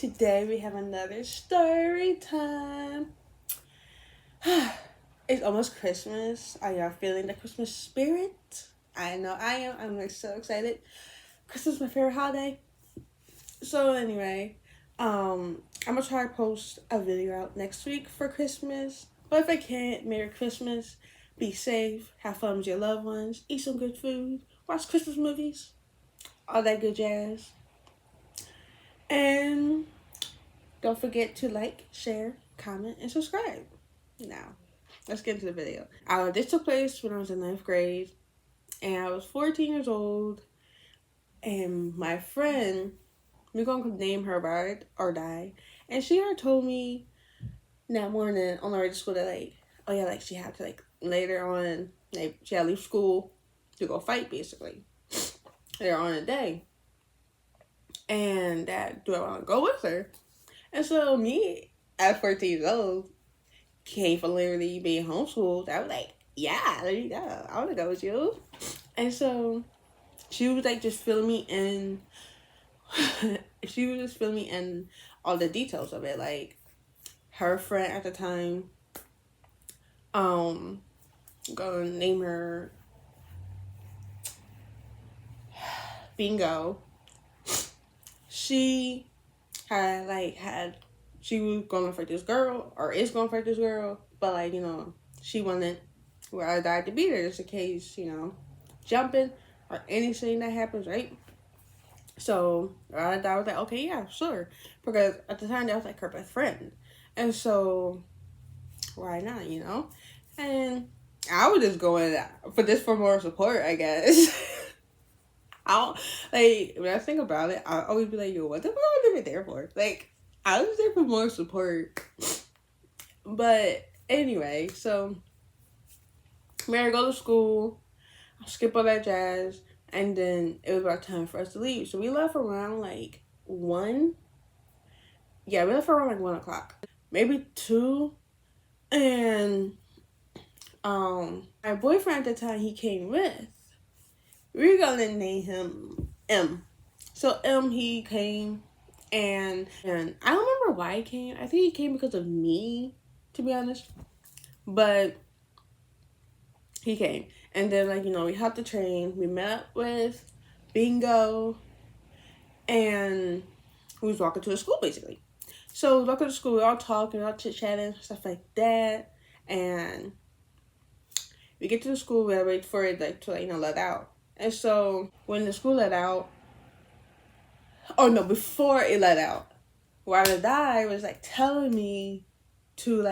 Today we have another story time. It's almost Christmas. Are y'all feeling the Christmas spirit? I know I am. I'm like so excited. Christmas is my favorite holiday. So anyway, I'm gonna try to post a video out next week for Christmas. But if I can't, Merry Christmas. Be safe. Have fun with your loved ones. Eat some good food. Watch Christmas movies. All that good jazz. And don't forget to like, share, comment, and subscribe. Now, let's get into the video. This took place when I was in 9th grade, and I was 14 years old, and my friend, we're going to name her Ride or Die, and she had told me that morning on the way to school that, she had to, later on, she had to leave school to go fight, basically, later on in the day, and that, do I want to go with her? And so me, at 14 years old, came from literally being homeschooled. I was like, yeah, there you go. I want to go with you. And so she was just filling me in. She was just filling me in all the details of it. Like her friend at the time, I'm gonna name her Bingo. She she was going to fight this girl, or is going to fight this girl, but she wanted where I died to be there just in case, jumping or anything that happens, right? So I was like, okay, yeah, sure, because at the time that was her best friend, and so why not, And I was just going for more support, I guess. When I think about it, I always be like, yo, what the fuck am I even there for? I was there for more support. But anyway, so Mary go to school, skip all that jazz, and then it was about time for us to leave. So we left around 1. Yeah, we left around 1 o'clock. Maybe 2. And my boyfriend at the time he came with, we're gonna name him M. So M, he came, and I don't remember why he came. I think he came because of me, to be honest. But he came, and then we hopped the train. We met up with Bingo, and we was walking to the school basically. So we walking to school, we all talking, all chit chatting, stuff like that, and we get to the school. We wait for it to let out. And so when the school let out, before it let out, Ride or Die was telling me to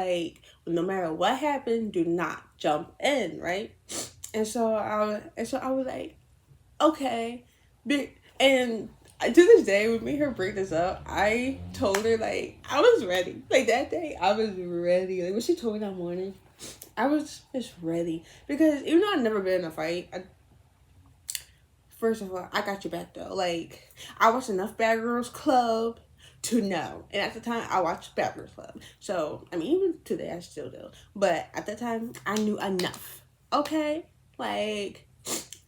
no matter what happened, do not jump in, right? And so I was like, okay. And to this day, when me and her bring this up, I told her I was ready. That day, I was ready. When she told me that morning, I was just ready, because even though I've never been in a fight, first of all, I got your back though. I watched enough Bad Girls Club to know. And at the time, I watched Bad Girls Club. So, even today, I still do. But at the time, I knew enough. Okay? I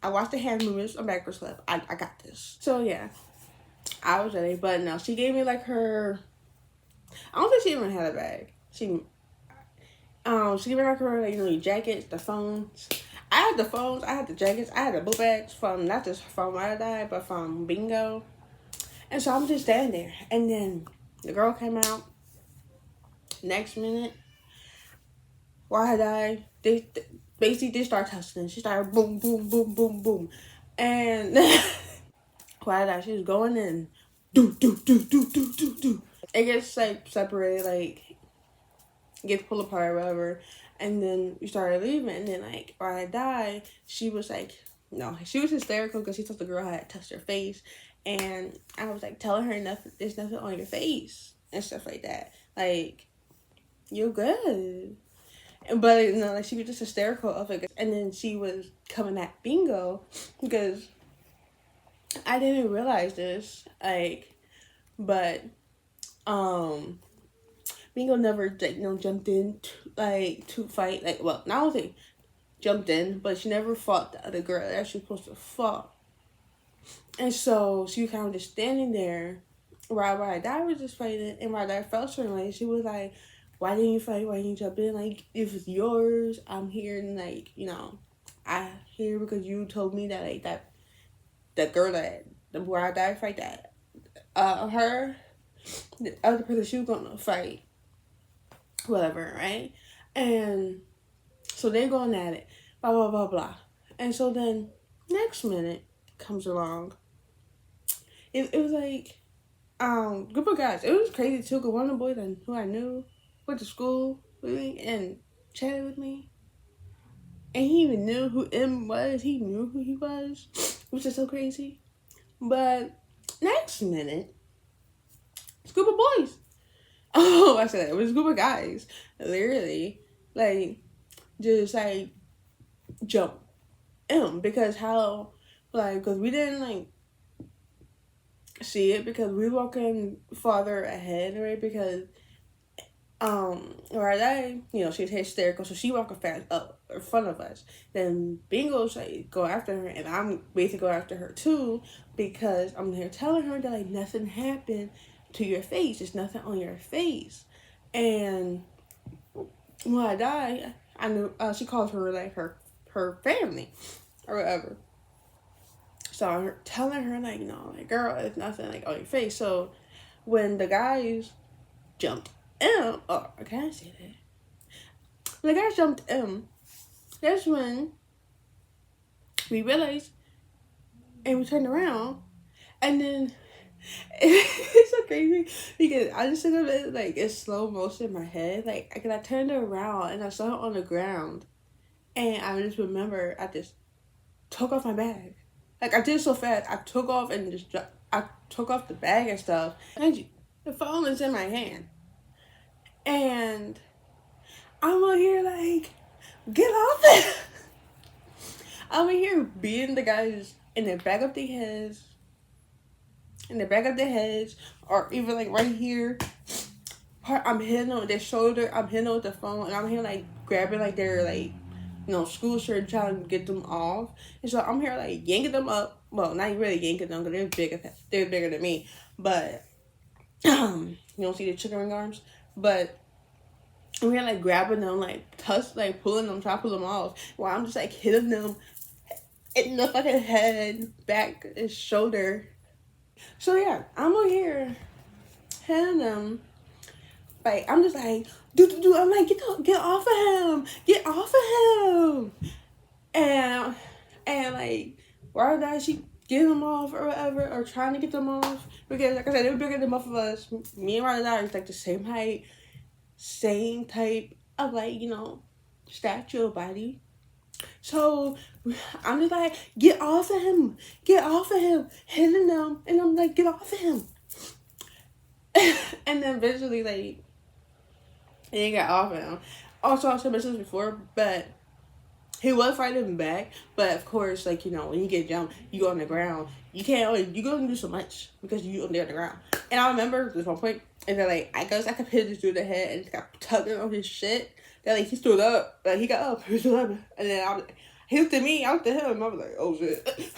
watched the hand movements of Bad Girls Club. I got this. So, yeah. I was ready. But no, she gave me her... I don't think she even had a bag. She gave me her, your jackets, the phones. I had the phones, I had the jackets, I had the book bags from, not just from Ride or Die, but from Bingo. And so I'm just standing there. And then the girl came out. Next minute, Ride or Die, they basically start tussling. She started boom, boom, boom, boom, boom. And Ride or Die, she was going in. Do, do, do, do, do, do, do. It gets separated, gets pulled apart or whatever. And then we started leaving, and then Ride or Die, she was no, she was hysterical because she thought the girl had touched her face, and I was telling her there's nothing on your face and stuff like that. You're good. But she was just hysterical of it, and then she was coming at Bingo because I didn't realize this, but Bingo never jumped in to fight, not only jumped in, but she never fought the other girl that she was supposed to fight. And so she was kind of just standing there, Right. Dad was just fighting, and my dad felt certain way. She was like, "Why didn't you fight? Why didn't you jump in? Like, if it's yours, I'm here, and like, I here because you told me that like that girl that the boy I died fight that her the other person she was gonna fight whatever, right? And so they're going at it, blah blah blah blah, and so then next minute comes along. It was like group of guys. It was crazy too, because one of the boys who I knew went to school with me and chatted with me. And he even knew who M was. He knew who he was, which is so crazy. But next minute, it's a group of boys. Oh, I said that. It was a group of guys. Literally, like, just like jump M. Because how, like, because we didn't like see it because we walking farther ahead, right? Because right I, she's hysterical, so she walking fast up in front of us. Then Bingo's like go after her, and I'm basically go after her too because I'm here telling her that like nothing happened to your face. There's nothing on your face. And when I died, I knew she called her like her family or whatever. So I'm telling her like, no, like girl, it's nothing like on your face. So when the guys jumped in, oh, can I say that? When the guys jumped in, that's when we realized, and we turned around, and then it's so crazy because I just think of it like it's slow motion in my head. Like, I turned around and I saw it on the ground, and I just remember I just took off my bag. Like, I did it so fast. I took off and I took off the bag and stuff. And the phone is in my hand. And I'm on here like, get off it. I'm in here beating the guys in the back of their heads. Or even like right here. I'm hitting them with their shoulder. I'm hitting them with the phone. And I'm here like grabbing like their like, school shirt, trying to get them off. And so I'm here like yanking them up. Well, not really yanking them because they're bigger than me. But you don't see the chicken wing arms. But I'm here like grabbing them, like pulling them, trying to pull them off. While I'm just like hitting them in the fucking head, back, and shoulder. So yeah, I'm on here hitting them. Like, I'm just like, do. I'm like, get off of him. Get off of him. And like, why did she get them off or whatever, or trying to get them off? Because, like I said, they were bigger than both of us. Me and Rada is like the same height, same type of like, stature, body. So I'm just like, get off of him. Hitting them. And I'm like, get off of him. And then eventually, like, he got off of him. Also, I've said this before, but he was fighting back. But of course, like, when you get jumped, you go on the ground. You can't, you go do so much because you on the ground. And I remember this one point, and then like, I guess I could hit this dude in the head and just got tugging on his shit. Then like, he stood up, like he got up, he stood up, and then he looked at me, I looked at him, I was like, oh shit.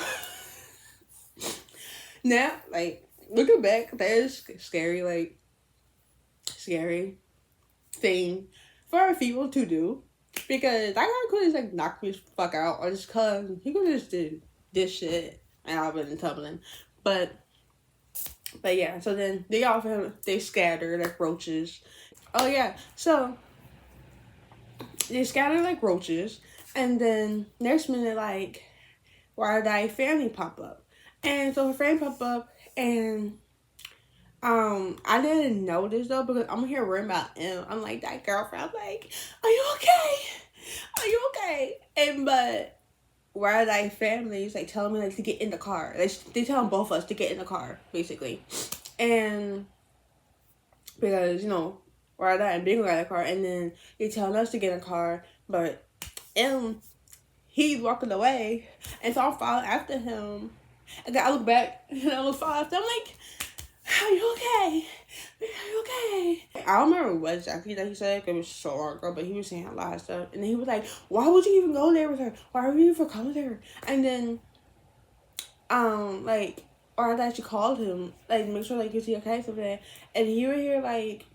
Now, like, looking back, that is scary thing for a female to do, because that guy could just like knock me the fuck out, or just cause he could just did this shit and I would been tumbling. But yeah, so then they off him, they scatter like roaches. Oh yeah, so they scatter like roaches, and then next minute like Wide-Eye family pop up, and so her family pop up, and I didn't know this though because I'm here worrying about him. I'm like, that girlfriend. I'm like, are you okay? And but Wide-Eye family is like telling me like to get in the car. They telling both of us to get in the car basically, and because Wide-Eye and Bingo got in the car, and then they telling us to get in the car, but he's walking away, and so I'm following after him. And then I look back and I look after. I'm like, are you okay? I don't remember what exactly that he said, because it was so long ago, but he was saying a lot of stuff. And then he was like, why would you even go there with her? Why would you even come with her? And then, like, or that she called him, like, make sure, like, is he okay, something like that. And he was here, like,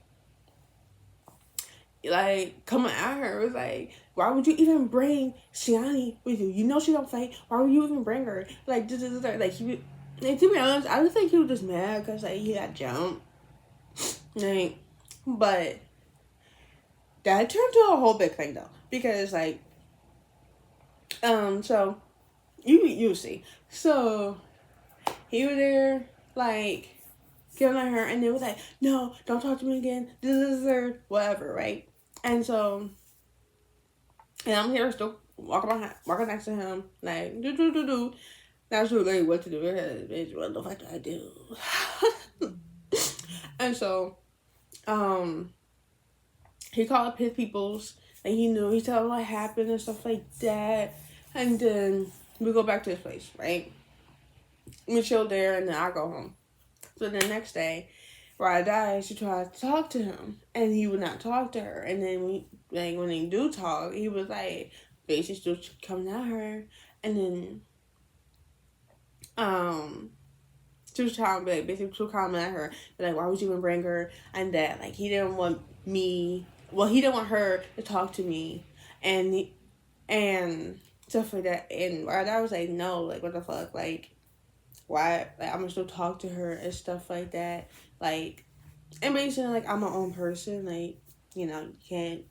coming at her. It was like, why would you even bring Shiani with you? You know she don't fight. Why would you even bring her? Like, like, he would, like, to be honest, I just think he was just mad because, like, he got jumped. Like, but that turned to a whole big thing, though. Because, like, so, you see. So, he was there, like, getting at her, and they was like, no, don't talk to me again, whatever, right? And so, and I'm here still walking next to him, like, do. That's really what to do, because, bitch, what the fuck do I do? And so, he called up his peoples, and he knew, he told them what happened and stuff like that, and then we go back to his place, right? We chill there, and then I go home. So the next day, Ride died, she tried to talk to him, and he would not talk to her. And then when they do talk, he was like, basically still coming at her, and then she was trying to, like, basically still coming at her, like, why would you even bring her? And that, like, he didn't want he didn't want her to talk to me, and stuff like that. And Ride was like, no, like, what the fuck, like, why, like, I'm gonna still talk to her and stuff like that, like, and basically, like, I'm my own person, like, you know, you can't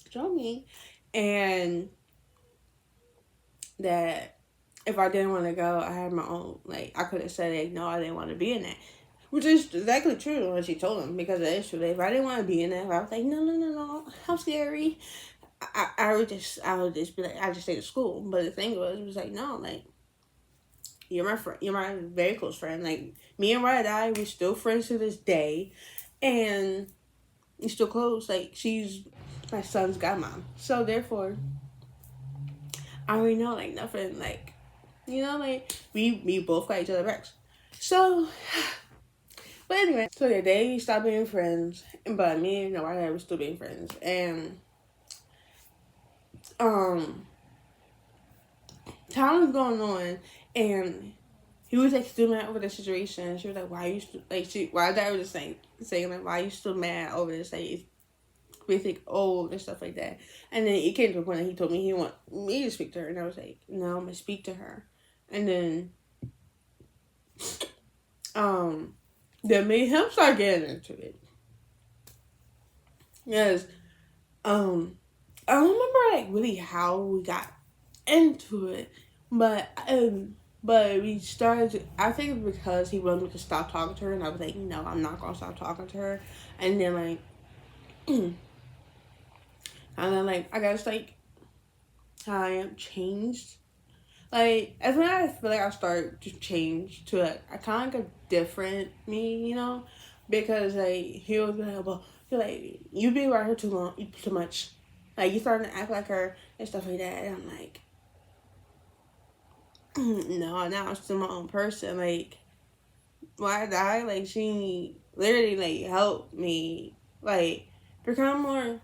control me, and that if I didn't want to go, I had my own, like, I could have said, like, no, I didn't want to be in that, which is exactly true when she told him, because it is true. If I didn't want to be in that, I was like, no, how scary. I would just be like, I just stay to school. But the thing was, it was like, no, like, you're my friend. You're my very close friend. Like, me and Ride, we're still friends to this day. And we're still close. Like, she's my son's godmom. So, therefore, I already know, like, nothing, like, you know, like, we both got each other backs. So, but anyway. So, the day we stopped being friends. But me and Ride were still being friends. And, time was going on. And he was, like, still mad over the situation. She was like, why are you still, like, why dad was just saying, like, why are you still mad over this, like, it's basically old and stuff like that. And then it came to a point that he told me he want me to speak to her, and I was like, no, I'm gonna speak to her. And then that made him start getting into it. Yes. I don't remember, like, really how we got into it, but we started to, I think because he wanted me to stop talking to her, and I was like, no, I'm not gonna stop talking to her. And then, like, and then, like, I guess, like, how I am changed. Like, as when I feel like I start to change to, like, I kind of like a different me, you know? Because, like, he was like, well, you're like, you be around her too much. Like, you starting to act like her and stuff like that. And I'm like, no, now I'm still my own person. Like, why die? Like, she literally, like, helped me, like, become more,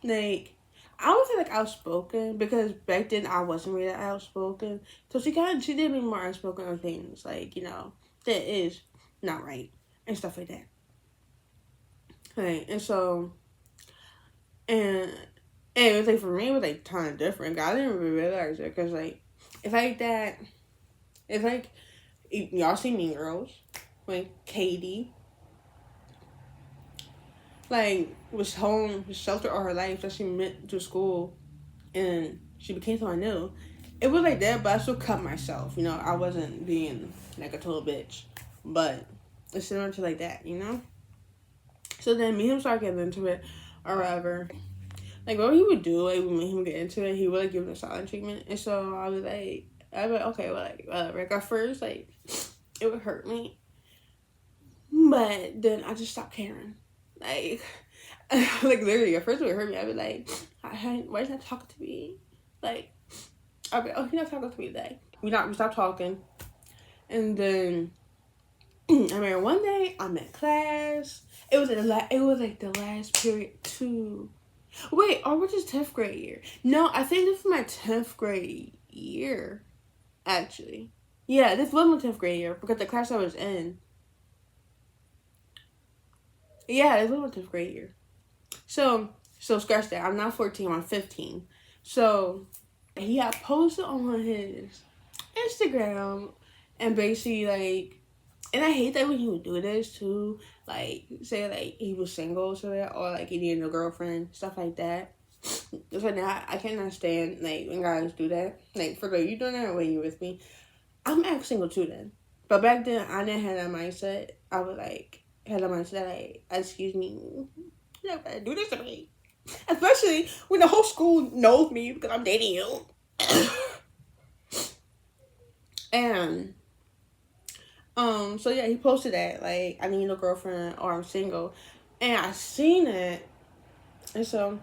like, I would say, like, outspoken, because back then I wasn't really outspoken. So she did be more outspoken on things, like, you know, that is not right and stuff like that. Right, and so, and it was, like, for me, it was, like, kind of different. I didn't really realize it, because, like, it's like that, it's like, y'all see Mean Girls, when Katie, like, was home, shelter all her life, that she went to school, and she became someone new. It was like that, but I still cut myself, you know. I wasn't being, like, a total bitch, but it's similar to, like, that, you know. So then me and him started getting into it, or whatever. Like, what he would do, like, when me and him get into it, he would, like, give him the silent treatment. And so I was like, okay, well, like, whatever. Like, at first, like, it would hurt me, but then I just stopped caring. Like, like, literally, at first it would hurt me. I'd be like, why is he not talking to me? Like, I'd be like, oh, he's not talking to me today. We stopped talking. And then, I remember one day, I'm in class. It was like the last period too. Wait, or was this 10th grade year? No, I think this was my 10th grade year, actually. Yeah, this was my 10th grade year because the class I was in. Yeah, it was my 10th grade year. So scratch that. I'm not 14. I'm 15. So he had posted on his Instagram and basically like, and I hate that when he would do this too. Like say like he was single or like he needed a girlfriend, stuff like that. It's like now I can't understand like when guys do that. Like for the you doing that when you with me. I'm actually single too then. But back then I didn't have that mindset. I was like had a mindset like, excuse me, you not gotta do this to me. Especially when the whole school knows me because I'm dating you. And so yeah, he posted that like I need a girlfriend or I'm single, and I seen it, and so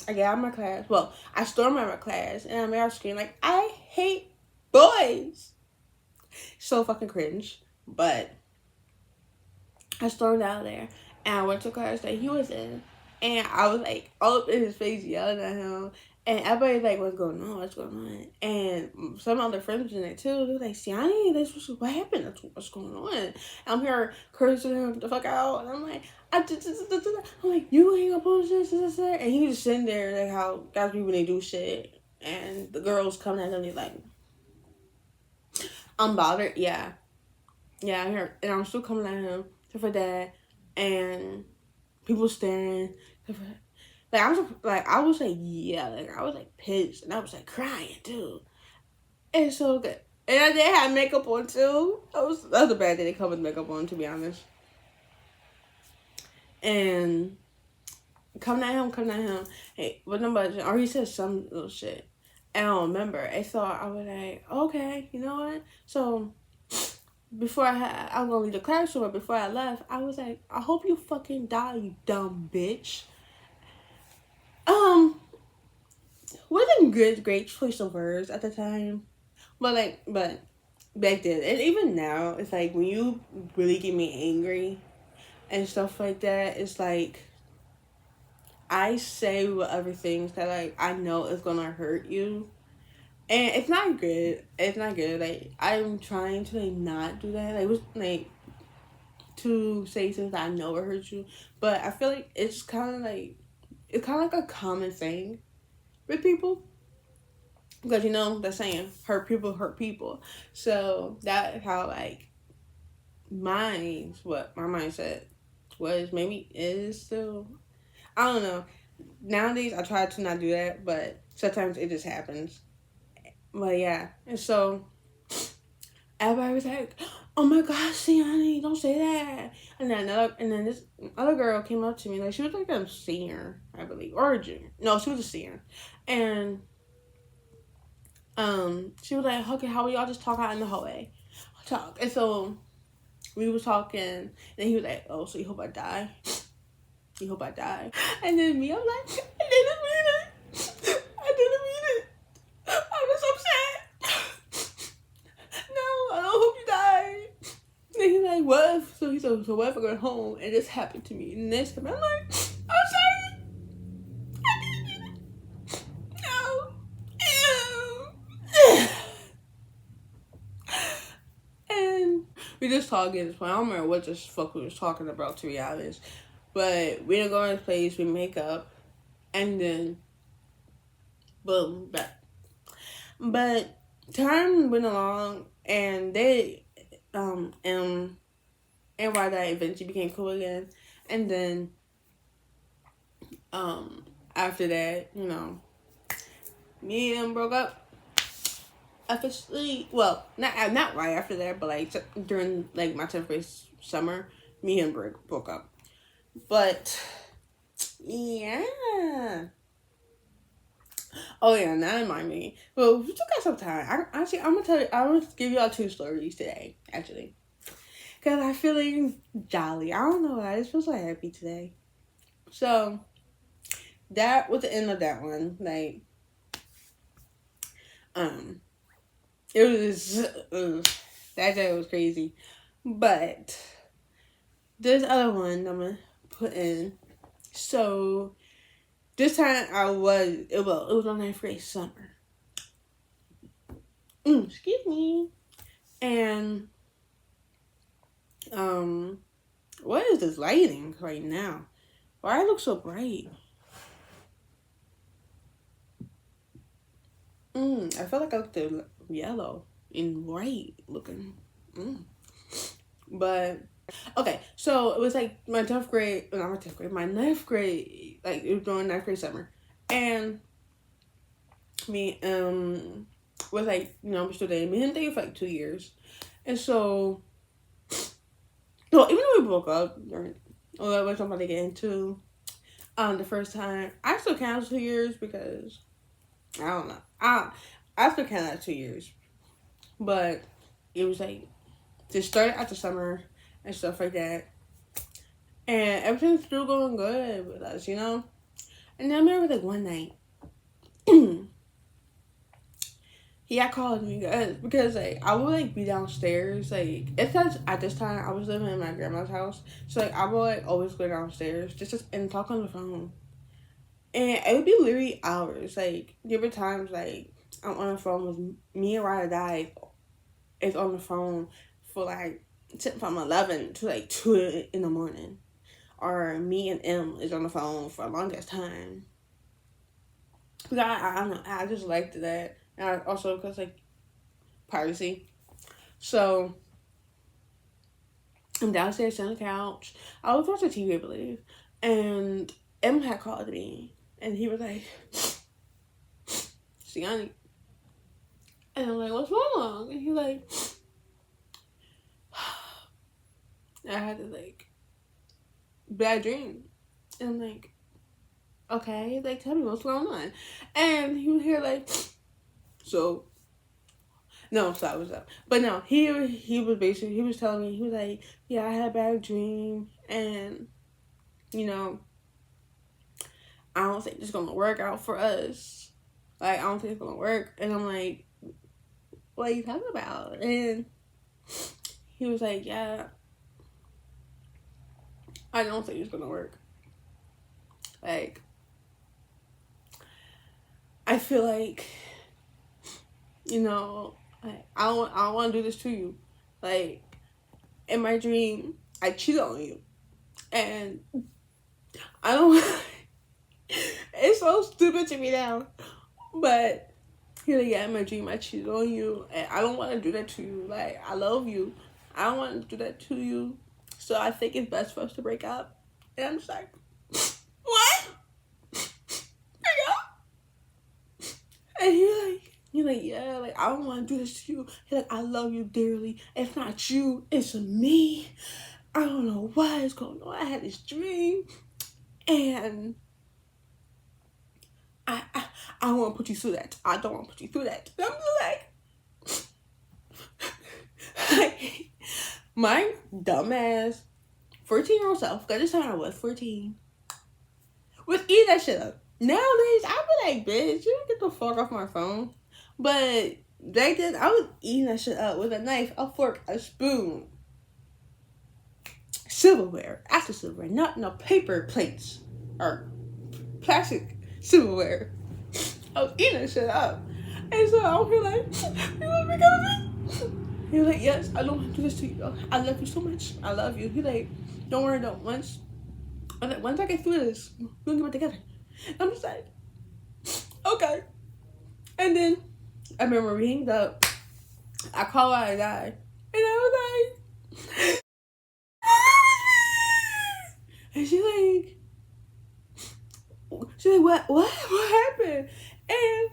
I get out of my class. Well, I stormed out of my class, and I'm out screaming like I hate boys. So fucking cringe, but I stormed out of there, and I went to class that he was in, and I was like all up in his face yelling at him. And everybody like, what's going on? What's going on? And some other friends was in there too. They were like, Siani, this what happened? That's what's going on. And I'm here cursing him the fuck out. And I'm like, I'm like, you ain't gonna post this. And he was just sitting there like how guys be when they do shit. And the girls coming at him, they like, I'm bothered. Yeah. Yeah, I'm here. And I'm still coming at him for that. And people staring. Like I was like yeah, like I was like pissed and I was like crying too. It's so good. And I did have makeup on too. That was a bad day to come with makeup on, to be honest. And coming at him. Hey, what number? Or he said some little shit. And I don't remember. And so I was like, okay, you know what? So before I was gonna leave the classroom, but before I left, I was like, I hope you fucking die, you dumb bitch. Wasn't good, great choice of words at the time, but back then and even now, it's like when you really get me angry and stuff like that, it's like I say whatever things that like I know is gonna hurt you, and it's not good. It's not good. Like I'm trying to like not do that. Like to say things that I know will hurt you, but I feel like it's kind of like a common thing with people. Because you know they're saying hurt people hurt people. So that's how like what my mindset was, maybe is still, I don't know. Nowadays I try to not do that, but sometimes it just happens. But yeah. And so everybody was like, oh my gosh, Siani, don't say that. And then this other girl came up to me, like she was like a senior, I believe, or a junior. No, she was a senior. And she was like, okay, how we all just talk out in the hallway. Talk. And so we was talking, and he was like, oh, so you hope I die? You hope I die? And then me, I'm like, I didn't mean it. I didn't mean it. I was upset. No, I don't hope you die. And he's like, what if? So he said, so what if I go home and this happened to me? And this happened. I'm like, I'm sorry. I didn't mean it. No. Ew. And we just talking at this point. I don't remember what the fuck we was talking about, to be honest. But we didn't go in this place, we make up, and then boom, back. But time went along, and they and why that eventually became cool again. And then after that, you know, me and him broke up. Officially, well, not right after that, but like during like my 10th grade summer, me and broke up. But yeah. Oh yeah, now remind me. Well, we still got some time. I'm gonna tell you. I'm gonna give y'all 2 stories today, actually, cause I feeling jolly. I don't know why. I just feel so happy today. So that was the end of that one. Like, it was that day was crazy, but this other one I'm gonna put in. So this time it was on 9th grade summer. Excuse me. And what is this lighting right now? Why I look so bright? I feel like I looked yellow and white looking. But okay, so it was like my 10th grade, not my 10th grade, my ninth grade, like it was during ninth grade summer, and me was like, we're still dating. Me and him dated for like 2 years, and so even though we broke up, or which I'm about to get into, the first time I still count 2 years because I don't know, I still count that 2 years, but it was like just started after summer and stuff like that. And everything's still going good with us, And then I remember like one night, he had called me because like I would like be downstairs. Like it's because at this time I was living in my grandma's house. So like I would like always go downstairs and talk on the phone. And it would be literally hours. Like there were times like I'm on the phone with me and Ride or Die is on the phone for like from 11 to like 2 in the morning. Or me and M is on the phone for the longest time. Because I don't know, I just liked that. And I also, because like privacy. So I'm downstairs on the couch. I was watching TV, I believe. And M had called me. And he was like, Siani. And I'm like, what's wrong? And he's like, I had this like bad dream. And I'm like, okay, like tell me what's going on. And he was here like, so no, stop, what's up? But no, he was basically, he was telling me, he was like, yeah, I had a bad dream, and I don't think it's gonna work out for us. Like, I don't think it's gonna work. And I'm like, what are you talking about? And he was like, yeah, I don't think it's gonna work. Like, I feel like, I don't want to do this to you. Like, in my dream, I cheated on you. And I don't, it's so stupid to me now. But, yeah, in my dream, I cheated on you. And I don't want to do that to you. Like, I love you. I don't want to do that to you. So I think it's best for us to break up. And I'm just like, what? Break up? And you're like, yeah, like, I don't want to do this to you. He's like, I love you dearly. It's not you, it's me. I don't know what is going on. I had this dream. And I don't want to put you through that. I don't want to put you through that. And I'm just like my dumbass 14-year-old self, because this time I was 14, was eating that shit up. Nowadays, I be like, bitch, you get the fuck off my phone. But back then, I was eating that shit up with a knife, a fork, a spoon. Silverware. After silverware. Not no paper plates. Or plastic silverware. I was eating that shit up. And so I'm here like, you want me to come? He's like, yes, I don't want to do this to you. I love you so much. I love you. He's like, don't worry, though. Once I get through this, we'll get back together. I'm just like, okay. And then I remember we hanged up. I called out a guy, and I was like, and she's like, what happened? And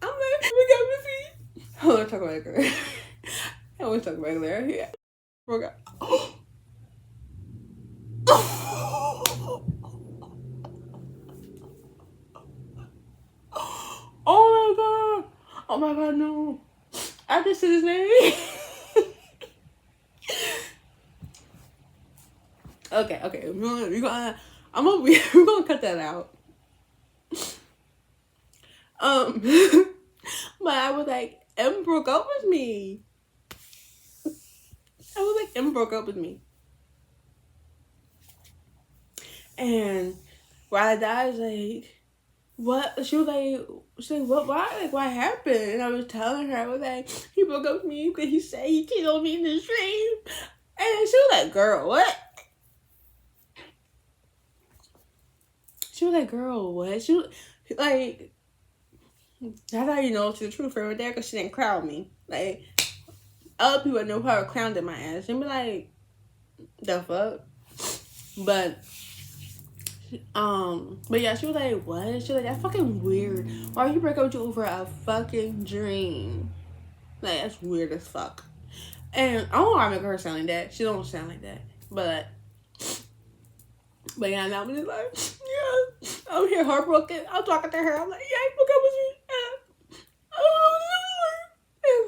I'm like, we got my feet. Hold on, talk about it, girl. I always talk about it, yeah. Oh God. Oh my God. Oh my God, no. I just said his name. Okay. We're gonna cut that out. But I was like, M broke up with me. M broke up with me. And Ride or Die is like, what? She like, what? Why? Like, what happened? And I was telling her, I was like, he broke up with me because he said he cheated on me in the stream. And she was like, girl, what? She was like, girl, what? She was like, that's how you know it's the truth right there, because she didn't clown me. Like, other people know how to clown in my ass and be like, the fuck? But but yeah, she was like, what? She was like, that's fucking weird. Why you break up with you over a fucking dream? Like, that's weird as fuck. And I don't know why I make her sound like that. She don't sound like that. But yeah, now I'm just like, yeah, I'm here heartbroken. I'm talking to her. I'm like, yeah, you broke up with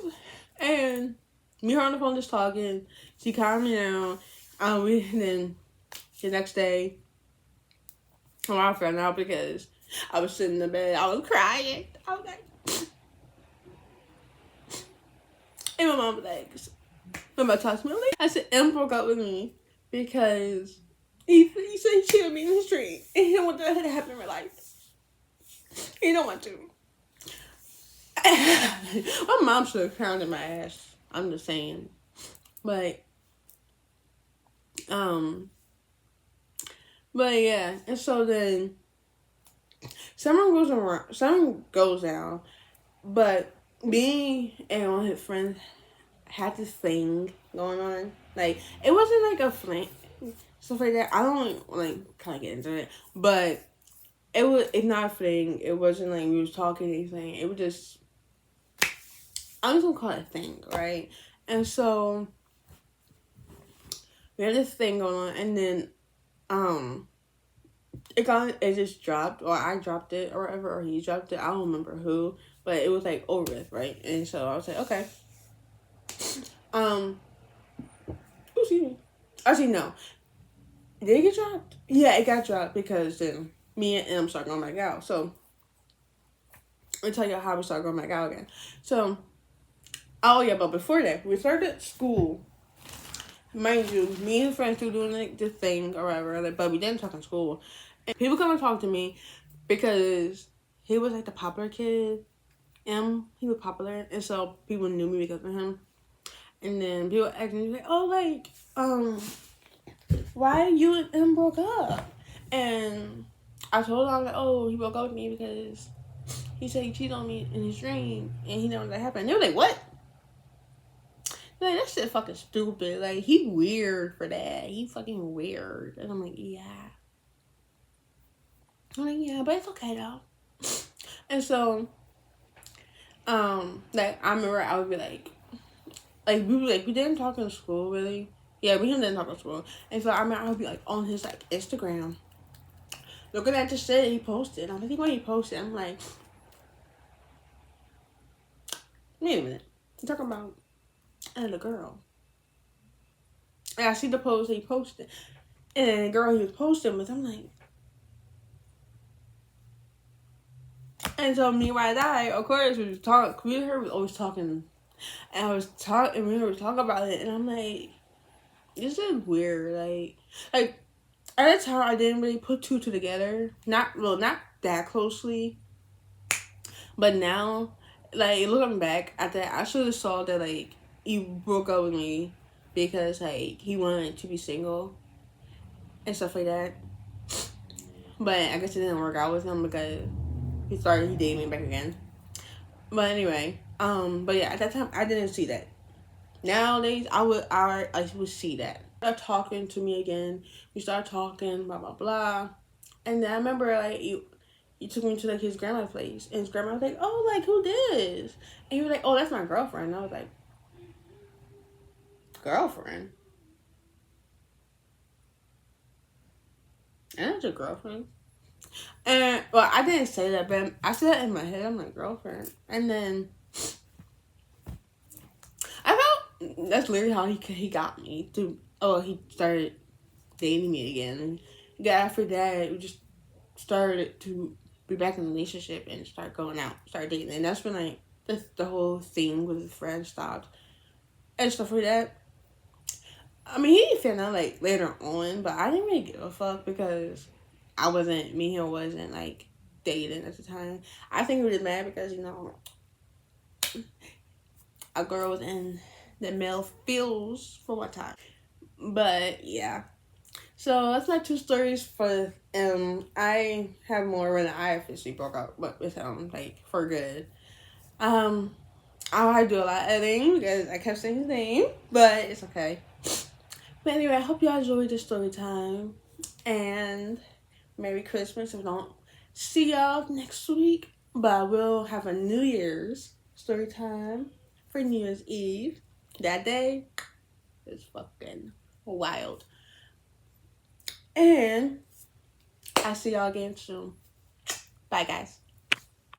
me. And me and her on the phone just talking. She calmed me down. Then the next day, I found out because I was sitting in the bed. I was crying. I was like, and my mom was like, my talked to me. I said, M broke up with me because he said he cheated on me in the street. And he didn't want that to happen in real life. He don't want to. My mom should have pounded my ass. I'm just saying. But yeah. And so then summer goes down. But me and one of his friends had this thing going on. Like, it wasn't like a fling, stuff like that. I don't like kind of get into it, but it's not a thing. It wasn't like we was talking anything. It was just, I'm just gonna call it a thing, right? And so we had this thing going on, and then it just dropped, or I dropped it, or whatever, or he dropped it. I don't remember who, but it was like over with, right? And so I was like, okay. Excuse me. Actually, no. Did it get dropped? Yeah, it got dropped because then me and M started going back out. So, I'll tell you how we started going back out again. So, oh yeah, but before that, we started school. Mind you, me and friends were doing like this thing or whatever, like, but we didn't talk in school. And people come and talk to me because he was like the popular kid. He was popular, and so people knew me because of him. And then people asked me like, "Oh, like, why you and M broke up?" And I told them, I was like, "Oh, he broke up with me because he said he cheated on me in his dream, and he never let that happen." And they were like, "What?" Like, that shit fucking stupid. Like, he weird for that. He fucking weird. And I'm like, yeah. I'm like, yeah, but it's okay though. And so, like, I remember I would be like we didn't talk in school really. Yeah, we didn't talk in school. And so I remember I would be like on his like Instagram, looking at the shit he posted. I think when he posted, I'm like, wait a minute, you talking about another girl? And I see the post that he posted, and the girl he was posting with, I'm like, and so meanwhile, of course, we was talking. Me and her was always talking, and we were talking about it, and I'm like, this is weird. Like at the time, I didn't really put two together. Not that closely, but now, like looking back at that, I should have saw that like he broke up with me because like he wanted to be single and stuff like that. But I guess it didn't work out with him because he dating me back again. But anyway, but yeah, at that time I didn't see that. Nowadays I would see that. Start talking to me again. We started talking, blah blah blah. And then I remember like you took me to like his grandma's place, and his grandma was like, "Oh, like who this?" And he was like, "Oh, that's my girlfriend." And I was like, "Girlfriend? And that's your girlfriend?" And well, I didn't say that, but I said that in my head. I'm like, "Girlfriend," and then I felt that's literally how he got me to. Oh, he started dating me again, and yeah, after that, we just started to be back in a relationship and start going out, start dating, and that's when like the whole thing with his friend stopped and stuff like that. I mean, he found out like later on, but I didn't really give a fuck because me and him wasn't like dating at the time. I think he was mad because, you know, a girl was in the male fields for one time. But yeah. So that's my two stories for I have more when I officially broke up with him, like for good. I do a lot of editing because I kept saying his name, but it's okay. But anyway, I hope y'all enjoyed this story time. And Merry Christmas. If I don't see y'all next week, but I will have a New Year's story time for New Year's Eve. That day is fucking wild. And I'll see y'all again soon. Bye, guys.